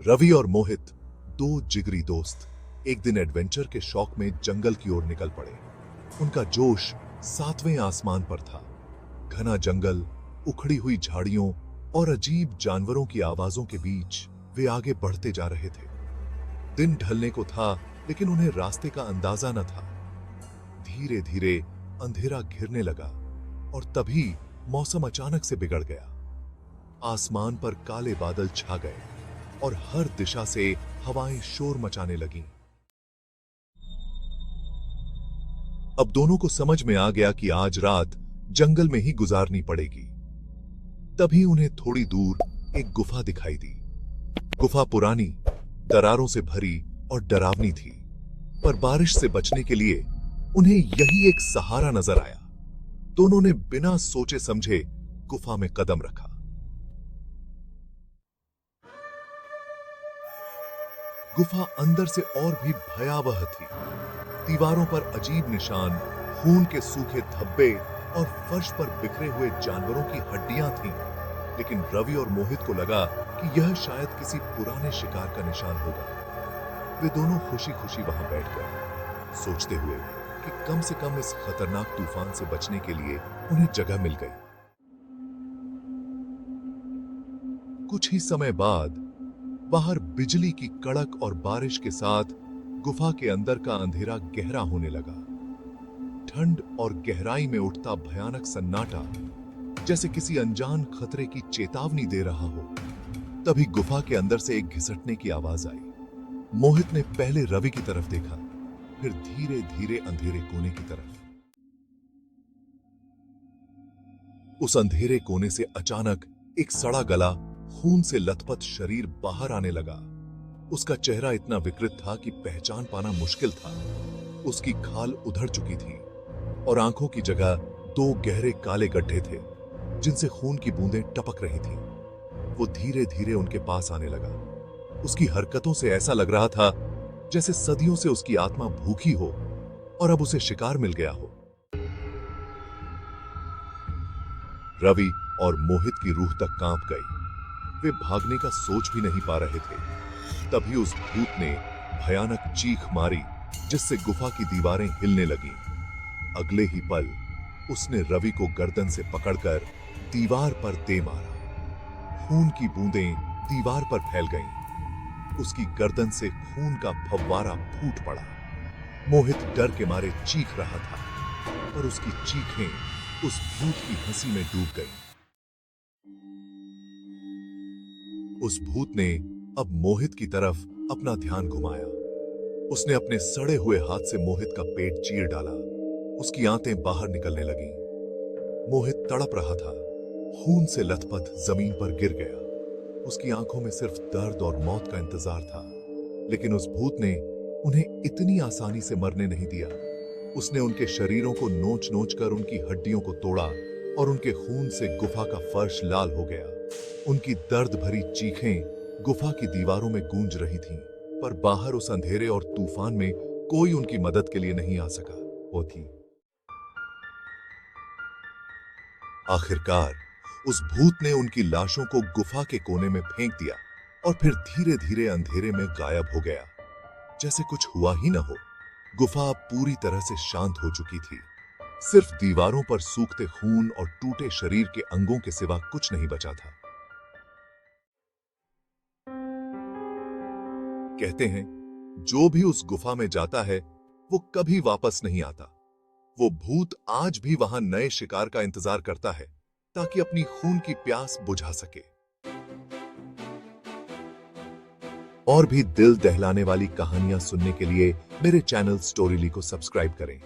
रवि और मोहित, दो जिगरी दोस्त, एक दिन एडवेंचर के शौक में जंगल की ओर निकल पड़े। उनका जोश सातवें आसमान पर था। घना जंगल, उखड़ी हुई झाड़ियों और अजीब जानवरों की आवाजों के बीच वे आगे बढ़ते जा रहे थे। दिन ढलने को था, लेकिन उन्हें रास्ते का अंदाजा न था। धीरे धीरे अंधेरा घिरने लगा और तभी मौसम अचानक से बिगड़ गया। आसमान पर काले बादल छा गए और हर दिशा से हवाएं शोर मचाने लगीं। अब दोनों को समझ में आ गया कि आज रात जंगल में ही गुजारनी पड़ेगी। तभी उन्हें थोड़ी दूर एक गुफा दिखाई दी। गुफा पुरानी, दरारों से भरी और डरावनी थी, पर बारिश से बचने के लिए उन्हें यही एक सहारा नजर आया। दोनों ने बिना सोचे समझे गुफा में कदम रखा। गुफा अंदर से और भी भयावह थी। दीवारों पर अजीब निशान, खून के सूखे धब्बे और फर्श पर बिखरे हुए जानवरों की हड्डियां थीं। लेकिन रवि और मोहित को लगा कि यह शायद किसी पुराने शिकार का निशान होगा। वे दोनों खुशी खुशी वहां बैठ गए, सोचते हुए कि कम से कम इस खतरनाक तूफान से बचने के लिए उन्हें जगह मिल गई। कुछ ही समय बाद बाहर बिजली की कड़क और बारिश के साथ गुफा के अंदर का अंधेरा गहरा होने लगा। ठंड और गहराई में उठता भयानक सन्नाटा जैसे किसी अनजान खतरे की चेतावनी दे रहा हो। तभी गुफा के अंदर से एक घिसटने की आवाज आई। मोहित ने पहले रवि की तरफ देखा, फिर धीरे धीरे अंधेरे कोने की तरफ। उस अंधेरे कोने से अचानक एक सड़ा गला, खून से लथपथ शरीर बाहर आने लगा। उसका चेहरा इतना विकृत था कि पहचान पाना मुश्किल था। उसकी खाल उधड़ चुकी थी और आंखों की जगह दो गहरे काले गड्ढे थे, जिनसे खून की बूंदें टपक रही थीं। वो धीरे धीरे उनके पास आने लगा। उसकी हरकतों से ऐसा लग रहा था जैसे सदियों से उसकी आत्मा भूखी हो और अब उसे शिकार मिल गया हो। रवि और मोहित की रूह तक कांप गई। वे भागने का सोच भी नहीं पा रहे थे। तभी उस भूत ने भयानक चीख मारी, जिससे गुफा की दीवारें हिलने लगीं। अगले ही पल उसने रवि को गर्दन से पकड़कर दीवार पर दे मारा। खून की बूंदें दीवार पर फैल गईं। उसकी गर्दन से खून का फव्वारा फूट पड़ा। मोहित डर के मारे चीख रहा था, पर उसकी चीखें उस भूत की हंसी में डूब गईं। उस भूत ने अब मोहित की तरफ अपना ध्यान घुमाया। उसने अपने सड़े हुए हाथ से मोहित का पेट चीर डाला। उसकी आंतें बाहर निकलने लगीं। मोहित तड़प रहा था, खून से लथपथ जमीन पर गिर गया। उसकी आंखों में सिर्फ दर्द और मौत का इंतजार था। लेकिन उस भूत ने उन्हें इतनी आसानी से मरने नहीं दिया। उसने उनके शरीरों को नोच नोच कर उनकी हड्डियों को तोड़ा और उनके खून से गुफा का फर्श लाल हो गया। उनकी दर्द भरी चीखें गुफा की दीवारों में गूंज रही थीं, पर बाहर उस अंधेरे और तूफान में कोई उनकी मदद के लिए नहीं आ सका। वो थी आखिरकार उस भूत ने उनकी लाशों को गुफा के कोने में फेंक दिया और फिर धीरे धीरे अंधेरे में गायब हो गया, जैसे कुछ हुआ ही न हो। गुफा पूरी तरह से शांत हो चुकी थी। सिर्फ दीवारों पर सूखते खून और टूटे शरीर के अंगों के सिवा कुछ नहीं बचा था। कहते हैं, जो भी उस गुफा में जाता है वो कभी वापस नहीं आता। वो भूत आज भी वहां नए शिकार का इंतजार करता है, ताकि अपनी खून की प्यास बुझा सके। और भी दिल दहलाने वाली कहानियां सुनने के लिए मेरे चैनल स्टोरीली को सब्सक्राइब करें।